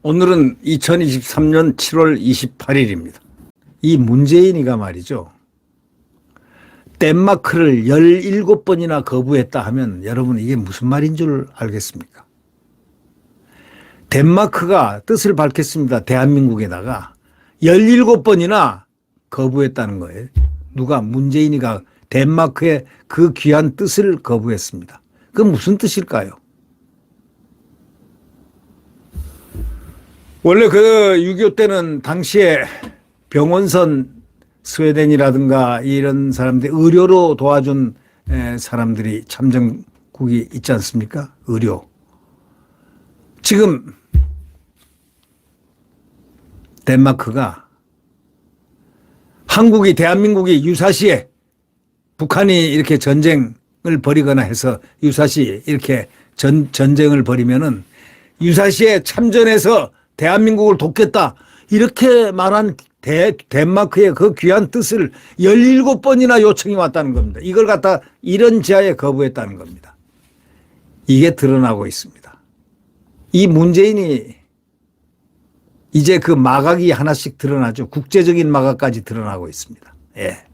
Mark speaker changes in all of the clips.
Speaker 1: 오늘은 2023년 7월 28일입니다. 이 문재인이가 말이죠. 덴마크를 17번이나 거부했다 하면 여러분 이게 무슨 말인 줄 알겠습니까? 덴마크가 뜻을 밝혔습니다. 대한민국에다가 17번이나 거부했다는 거예요. 누가? 문재인이가 덴마크의 그 귀한 뜻을 거부했습니다. 그건 무슨 뜻일까요? 원래 그 6.25 때는 당시에 병원선 스웨덴이라든가 이런 사람들이 의료로 도와준 사람들이 참전국이 있지 않습니까? 의료. 지금 덴마크가 한국이 대한민국이 유사시에 북한이 이렇게 전쟁을 벌이거나 해서 유사시 이렇게 전쟁을 벌이면은 유사시에 참전해서 대한민국을 돕겠다 이렇게 말한 덴마크의 그 귀한 뜻을 17번이나 요청이 왔다는 겁니다. 이걸 갖다 이런 지하에 거부했다는 겁니다. 이게 드러나고 있습니다. 이 문재인이 이제 그 마각이 하나씩 드러나죠. 국제적인 마각까지 드러나고 있습니다. 예.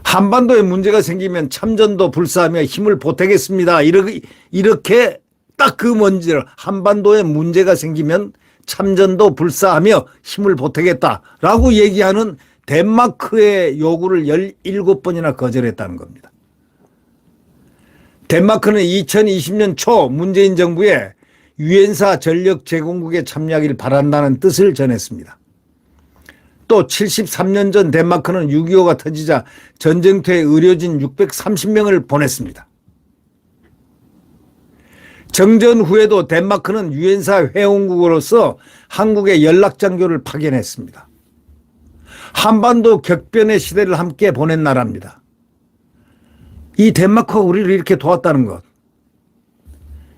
Speaker 1: 한반도에 문제가 생기면 참전도 불사하며 힘을 보태겠습니다. 이렇게 딱 그 문제를 한반도에 문제가 생기면 참전도 불사하며 힘을 보태겠다라고 얘기하는 덴마크의 요구를 17번이나 거절했다는 겁니다. 덴마크는 2020년 초 문재인 정부에 유엔사 전력 제공국에 참여하기를 바란다는 뜻을 전했습니다. 또 73년 전 덴마크는 6.25가 터지자 전쟁터에 의료진 630명을 보냈습니다. 정전 후에도 덴마크는 유엔사 회원국으로서 한국에 연락장교를 파견했습니다. 한반도 격변의 시대를 함께 보낸 나라입니다. 이 덴마크가 우리를 이렇게 도왔다는 것.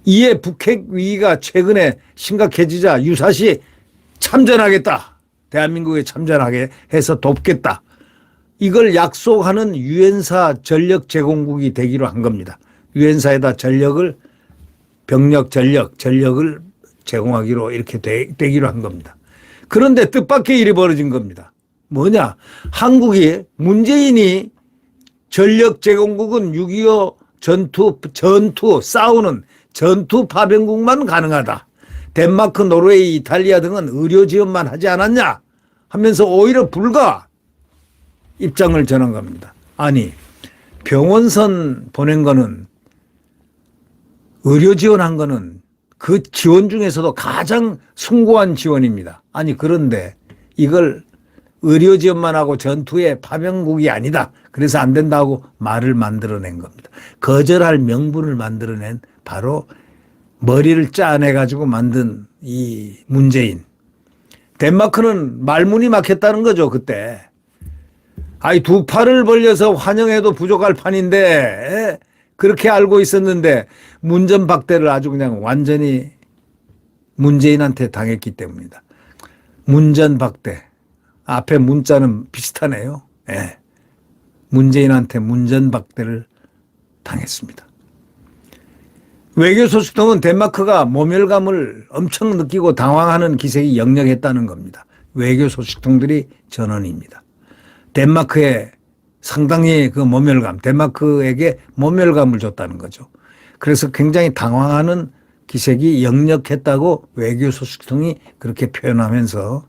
Speaker 1: 이에 북핵 위기가 최근에 심각해지자 유사시 참전하겠다. 대한민국에 참전하게 해서 돕겠다. 이걸 약속하는 유엔사 전력 제공국이 되기로 한 겁니다. 유엔사에다 병력 전력을 제공하기로 이렇게 되기로 한 겁니다. 그런데 뜻밖의 일이 벌어진 겁니다. 뭐냐? 한국이 문재인이 전력 제공국은 6.25 싸우는 전투 파병국만 가능하다. 덴마크, 노르웨이, 이탈리아 등은 의료 지원만 하지 않았냐 하면서 오히려 불가 입장을 전한 겁니다. 아니, 병원선 보낸 거는 의료 지원한 거는 그 지원 중에서도 가장 숭고한 지원입니다. 아니, 그런데 이걸 의료 지원만 하고 전투의 파병국이 아니다. 그래서 안 된다고 말을 만들어낸 겁니다. 거절할 명분을 만들어낸 바로 머리를 짜내가지고 만든 이 문재인. 덴마크는 말문이 막혔다는 거죠, 그때. 아이, 두 팔을 벌려서 환영해도 부족할 판인데, 그렇게 알고 있었는데, 문전박대를 아주 그냥 완전히 문재인한테 당했기 때문입니다. 문전박대. 앞에 문자는 비슷하네요. 예. 문재인한테 문전박대를 당했습니다. 외교소식통은 덴마크가 모멸감을 엄청 느끼고 당황하는 기색이 역력했다는 겁니다. 외교소식통들이 전원입니다. 덴마크에 상당히 그 모멸감, 덴마크에게 모멸감을 줬다는 거죠. 그래서 굉장히 당황하는 기색이 역력했다고 외교소식통이 그렇게 표현하면서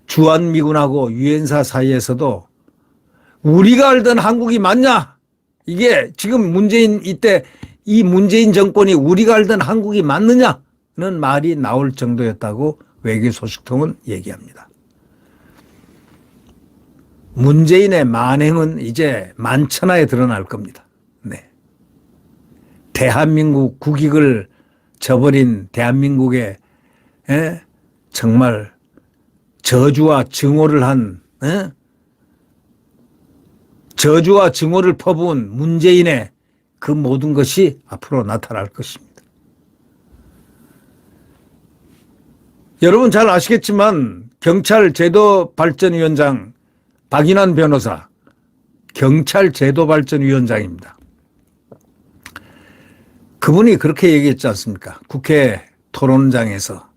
Speaker 1: 주한미군하고 유엔사 사이에서도 우리가 알던 한국이 맞냐? 이게 지금 이때 이 문재인 정권이 우리가 알던 한국이 맞느냐는 말이 나올 정도였다고 외교소식통은 얘기합니다. 문재인의 만행은 이제 만천하에 드러날 겁니다. 네. 대한민국 국익을 저버린 대한민국에 정말 저주와 증오를 저주와 증오를 퍼부은 문재인의 그 모든 것이 앞으로 나타날 것입니다. 여러분 잘 아시겠지만 경찰 제도발전위원장 박인환 변호사, 경찰 제도발전위원장입니다. 그분이 그렇게 얘기했지 않습니까? 국회 토론장에서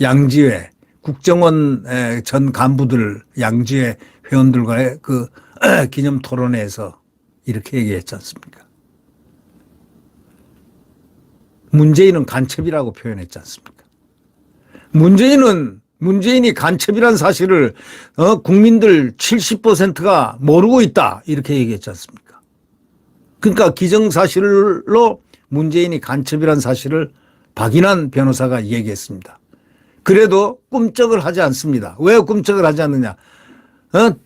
Speaker 1: 양지회 국정원 전 간부들 양지회 회원들과의 그 기념 토론회에서 이렇게 얘기했지 않습니까? 문재인은 간첩이라고 표현했지 않습니까? 문재인이 간첩이란 사실을 국민들 70%가 모르고 있다 이렇게 얘기했지 않습니까? 그러니까 기정사실로 문재인이 간첩이란 사실을 박인환 변호사가 얘기했습니다. 그래도 꿈쩍을 하지 않습니다. 왜 꿈쩍을 하지 않느냐?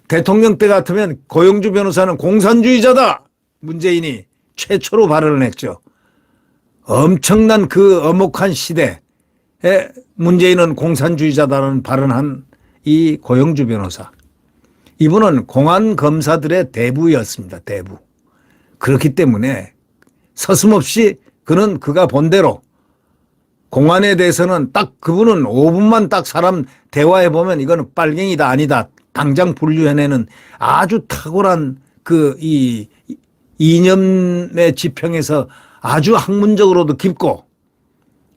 Speaker 1: 대통령 때 같으면 고영주 변호사는 공산주의자다. 문재인이 최초로 발언을 했죠. 엄청난 그 엄혹한 시대에 문재인은 공산주의자다라는 발언한 이 고영주 변호사. 이분은 공안 검사들의 대부였습니다. 대부. 그렇기 때문에 서슴없이 그는 그가 본대로 공안에 대해서는 딱 그분은 5분만 딱 사람 대화해 보면 이거는 빨갱이다 아니다 당장 분류해내는 아주 탁월한 그 이 이념의 지평에서 아주 학문적으로도 깊고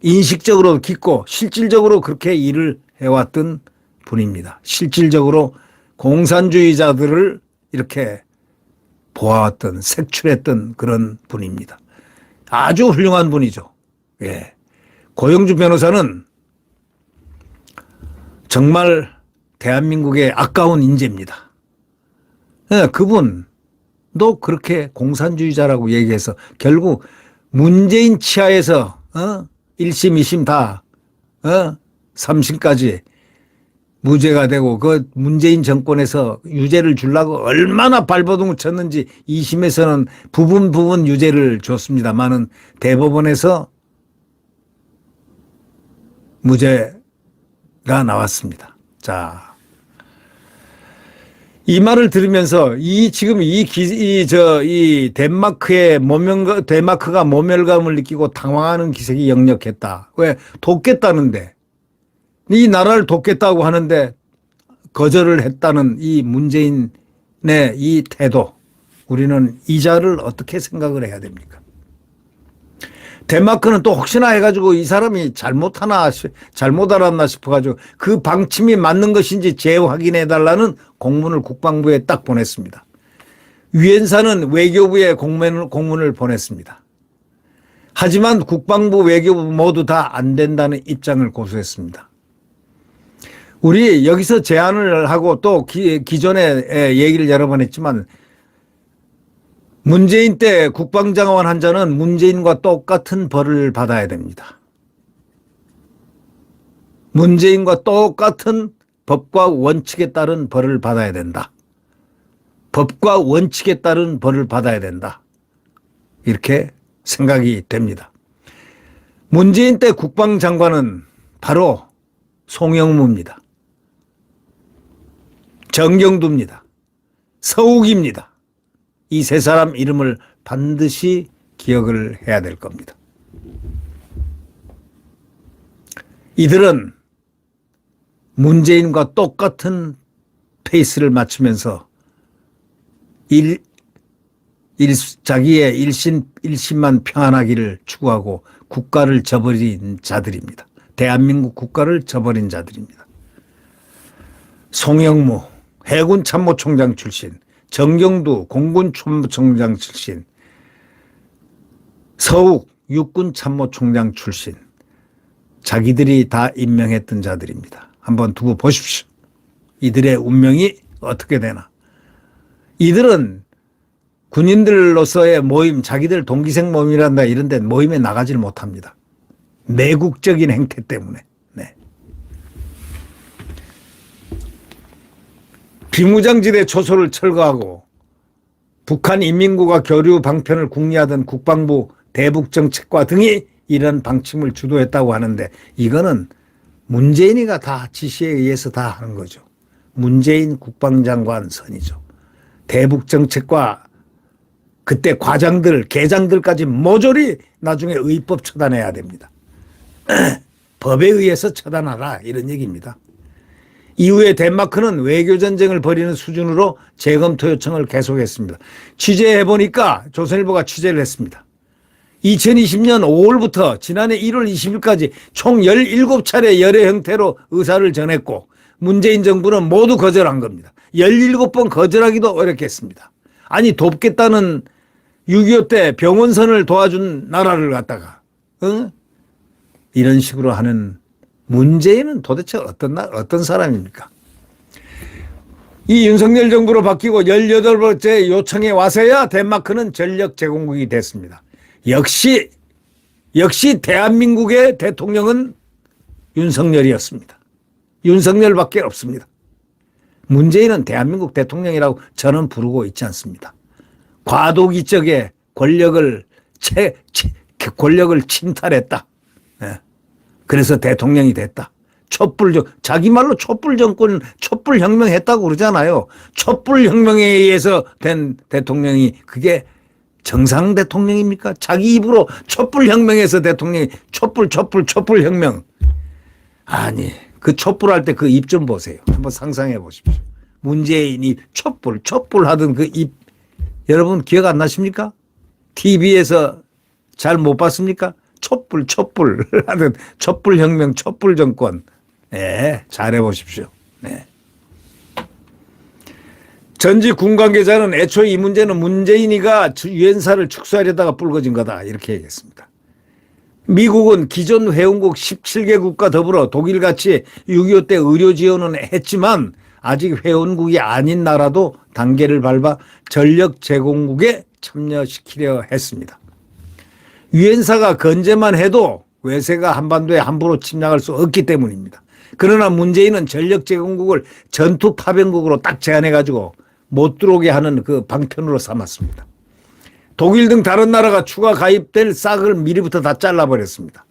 Speaker 1: 인식적으로도 깊고 실질적으로 그렇게 일을 해왔던 분입니다. 실질적으로 공산주의자들을 이렇게 보아왔던 색출했던 그런 분입니다. 아주 훌륭한 분이죠. 예. 고영주 변호사는 정말 대한민국의 아까운 인재입니다. 예, 그분도 그렇게 공산주의자라고 얘기해서 결국 문재인 치하에서 1심, 2심 다 3심까지 무죄가 되고 그 문재인 정권에서 유죄를 주려고 얼마나 발버둥을 쳤는지 2심에서는 부분 유죄를 줬습니다만은 대법원에서 무죄가 나왔습니다. 자, 이 말을 들으면서 지금 덴마크가 모멸감을 느끼고 당황하는 기색이 역력했다. 왜? 돕겠다는데. 이 나라를 돕겠다고 하는데 거절을 했다는 이 문재인의 이 태도. 우리는 이 자를 어떻게 생각을 해야 됩니까? 덴마크는 또 혹시나 해가지고 이 사람이 잘못 알았나 싶어가지고 그 방침이 맞는 것인지 재확인해달라는 공문을 국방부에 딱 보냈습니다. 유엔사는 외교부에 공문을 보냈습니다. 하지만 국방부 외교부 모두 다 안 된다는 입장을 고수했습니다. 우리 여기서 제안을 하고 또 기존에 얘기를 여러 번 했지만 문재인 때 국방장관 한 자는 문재인과 똑같은 벌을 받아야 됩니다. 문재인과 똑같은 법과 원칙에 따른 벌을 받아야 된다. 법과 원칙에 따른 벌을 받아야 된다. 이렇게 생각이 됩니다. 문재인 때 국방장관은 바로 송영무입니다. 정경두입니다. 서욱입니다. 이 세 사람 이름을 반드시 기억을 해야 될 겁니다. 이들은 문재인과 똑같은 페이스를 맞추면서 자기의 일심만 평안하기를 추구하고 국가를 저버린 자들입니다. 대한민국 국가를 저버린 자들입니다. 송영무 해군 참모총장 출신, 정경두 공군 참모총장 출신, 서욱 육군 참모총장 출신, 자기들이 다 임명했던 자들입니다. 한번 두고 보십시오. 이들의 운명이 어떻게 되나. 이들은 군인들로서의 모임, 자기들 동기생 모임이란다 이런 데 모임에 나가질 못합니다. 내국적인 행태 때문에. 네. 비무장지대 초소를 철거하고 북한 인민국가 교류 방편을 궁리하던 국방부 대북정책과 등이 이런 방침을 주도했다고 하는데 이거는 문재인이가 다 지시에 의해서 다 하는 거죠. 문재인 국방장관 선이죠. 대북정책과 그때 과장들, 계장들까지 모조리 나중에 의법 처단해야 됩니다. 법에 의해서 처단하라 이런 얘기입니다. 이후에 덴마크는 외교전쟁을 벌이는 수준으로 재검토 요청을 계속했습니다. 취재해보니까 조선일보가 취재를 했습니다. 2020년 5월부터 지난해 1월 20일까지 총 17차례 여러 형태로 의사를 전했고 문재인 정부는 모두 거절한 겁니다. 17번 거절하기도 어렵겠습니다. 아니 돕겠다는 6.25 때 병원선을 도와준 나라를 갖다가 이런 식으로 하는 문재인은 도대체 어떤 사람입니까? 이 윤석열 정부로 바뀌고 18번째 요청에 와서야 덴마크는 전력 제공국이 됐습니다. 역시 대한민국의 대통령은 윤석열이었습니다. 윤석열밖에 없습니다. 문재인은 대한민국 대통령이라고 저는 부르고 있지 않습니다. 과도기적에 권력을 침탈했다. 그래서 대통령이 됐다. 자기 말로 촛불혁명 했다고 그러잖아요. 촛불혁명에 의해서 된 대통령이 그게 정상 대통령입니까? 자기 입으로 촛불혁명에서 대통령이 촛불혁명. 아니, 그 촛불할 때 그 입 좀 보세요. 한번 상상해 보십시오. 문재인이 촛불 하던 그 입, 여러분 기억 안 나십니까? TV에서 잘 못 봤습니까? 촛불 하던 촛불혁명, 촛불정권. 네, 잘해 보십시오. 네. 전직 군 관계자는 애초에 이 문제는 문재인이가 유엔사를 축소하려다가 불거진 거다 이렇게 얘기했습니다. 미국은 기존 회원국 17개국과 더불어 독일같이 6.25 때 의료 지원은 했지만 아직 회원국이 아닌 나라도 단계를 밟아 전력 제공국에 참여시키려 했습니다. 유엔사가 건재만 해도 외세가 한반도에 함부로 침략할 수 없기 때문입니다. 그러나 문재인은 전력 제공국을 전투 파병국으로 딱 제한해가지고 못 들어오게 하는 그 방편으로 삼았습니다. 독일 등 다른 나라가 추가 가입될 싹을 미리부터 다 잘라버렸습니다.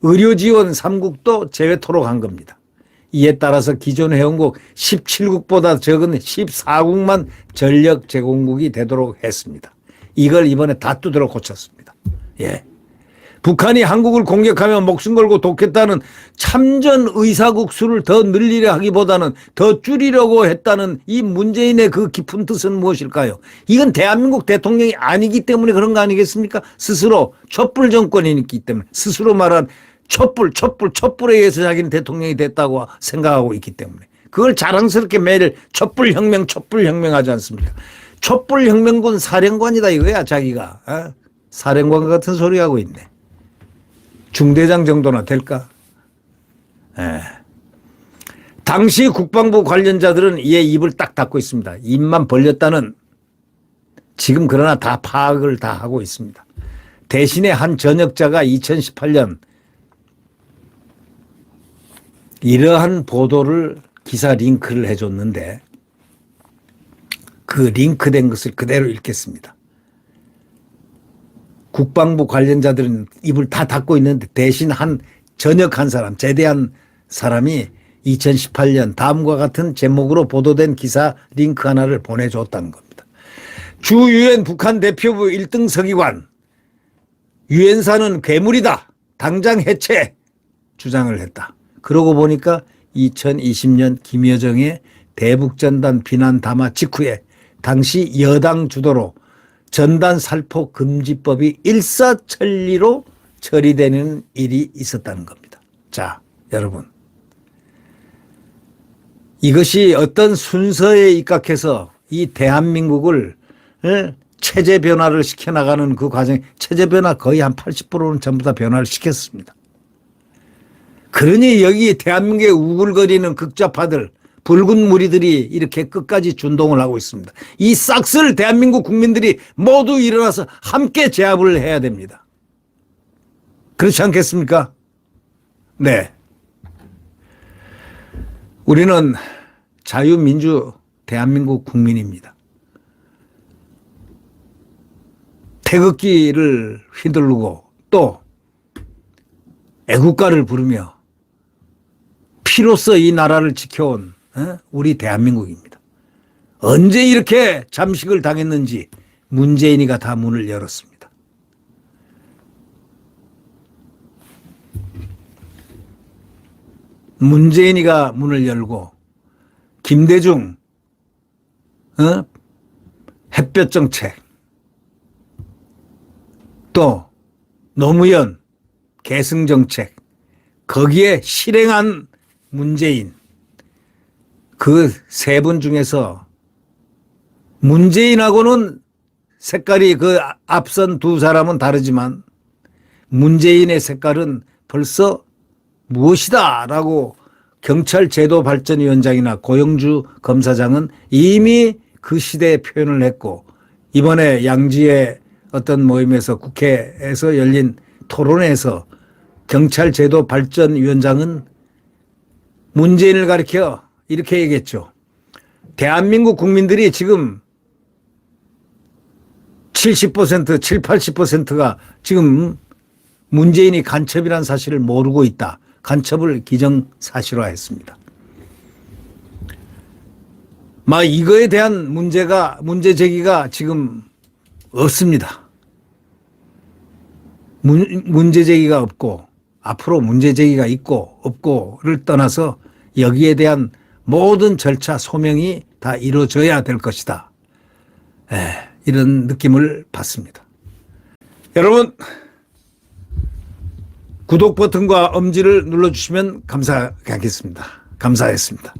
Speaker 1: 의료 지원 3국도 제외토록 한 겁니다. 이에 따라서 기존 회원국 17국보다 적은 14국만 전력 제공국이 되도록 했습니다. 이걸 이번에 다 두드러 고쳤습니다. 예. 북한이 한국을 공격하면 목숨 걸고 돕겠다는 참전 의사국 수를 더 늘리려 하기보다는 더 줄이려고 했다는 이 문재인의 그 깊은 뜻은 무엇일까요? 이건 대한민국 대통령이 아니기 때문에 그런 거 아니겠습니까? 스스로 촛불 정권이기 때문에 스스로 말한 촛불에 의해서 자기는 대통령이 됐다고 생각하고 있기 때문에 그걸 자랑스럽게 매일 촛불혁명 하지 않습니까? 촛불혁명군 사령관이다 이거야 자기가. 사령관 같은 소리 하고 있네. 중대장 정도나 될까? 당시 국방부 관련자들은 이에 입을 딱 닫고 있습니다. 입만 벌렸다는 지금 그러나 다 파악을 다 하고 있습니다. 대신에 한 전역자가 2018년 이러한 보도를 기사 링크를 해줬는데 그 링크된 것을 그대로 읽겠습니다. 국방부 관련자들은 입을 다 닫고 있는데 대신 전역한 사람, 제대한 사람이 2018년 다음과 같은 제목으로 보도된 기사 링크 하나를 보내줬다는 겁니다. 주 유엔 북한 대표부 1등 서기관, 유엔사는 괴물이다. 당장 해체 주장을 했다. 그러고 보니까 2020년 김여정의 대북전단 비난 담화 직후에 당시 여당 주도로 전단 살포 금지법이 일사천리로 처리되는 일이 있었다는 겁니다. 자, 여러분. 이것이 어떤 순서에 입각해서 이 대한민국을 체제 변화를 시켜나가는 그 과정, 체제 변화 거의 한 80%는 전부 다 변화를 시켰습니다. 그러니 여기 대한민국에 우글거리는 극좌파들, 붉은 무리들이 이렇게 끝까지 준동을 하고 있습니다. 이 싹쓸 대한민국 국민들이 모두 일어나서 함께 제압을 해야 됩니다. 그렇지 않겠습니까? 네. 우리는 자유민주 대한민국 국민입니다. 태극기를 휘두르고 또 애국가를 부르며 피로써 이 나라를 지켜온 우리 대한민국입니다. 언제 이렇게 잠식을 당했는지 문재인이가 다 문을 열었습니다. 문재인이가 문을 열고 김대중 햇볕 정책, 또 노무현 계승 정책, 거기에 실행한 문재인, 그 세 분 중에서 문재인하고는 색깔이 그 앞선 두 사람은 다르지만 문재인의 색깔은 벌써 무엇이다라고 경찰 제도 발전위원장이나 고영주 검사장은 이미 그 시대에 표현을 했고, 이번에 양지의 어떤 모임에서 국회에서 열린 토론회에서 경찰 제도 발전위원장은 문재인을 가리켜 이렇게 얘기했죠. 대한민국 국민들이 지금 70%, 80%가 지금 문재인이 간첩이라는 사실을 모르고 있다. 간첩을 기정사실화했습니다. 막 이거에 대한 문제 제기가 지금 없습니다. 문제 제기가 없고, 앞으로 문제 제기가 있고 없고를 떠나서 여기에 대한 모든 절차 소명이 다 이루어져야 될 것이다. 이런 느낌을 받습니다. 여러분, 구독 버튼과 엄지를 눌러주시면 감사하겠습니다. 감사했습니다.